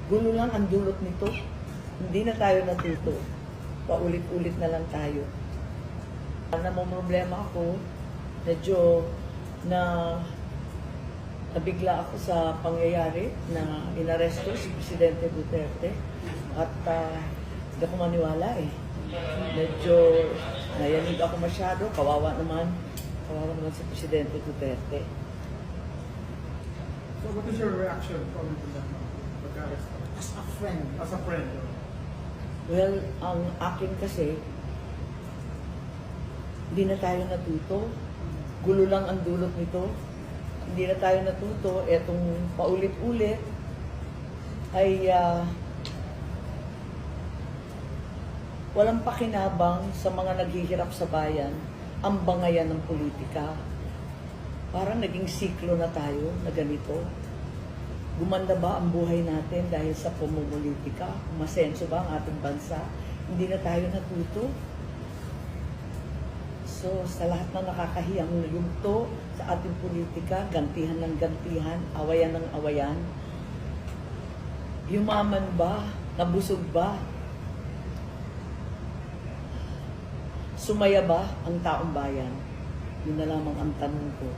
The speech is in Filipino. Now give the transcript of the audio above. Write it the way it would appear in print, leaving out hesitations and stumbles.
Gulo lang ang dulot nito. Hindi na tayo natuto. Paulit-ulit na lang tayo. Namomroblema ako, medyo nabigla ako sa pangyayari na inaresto si Presidente Duterte at hindi ako maniwala eh. Medyo nayanig ako masyado, kawawa naman si Presidente Duterte. So what is your reaction from the pag-arrest? As a friend. As a friend? Well, ang akin kasi, hindi na tayo natuto. Gulo lang ang dulot nito. Hindi na tayo natuto. Etong paulit-ulit ay walang pakinabang sa mga naghihirap sa bayan ang bangayan ng politika. Parang naging siklo na tayo na ganito. Gumanda ba ang buhay natin dahil sa pamumulitika? Umasenso ba ang ating bansa? Hindi na tayo natuto. So, sa lahat ng nakakahiyang yugto sa ating politika, gantihan ng gantihan, awayan ng awayan, yumaman ba? Nabusog ba? Sumaya ba ang taong bayan? Yun na lamang ang tanong ko.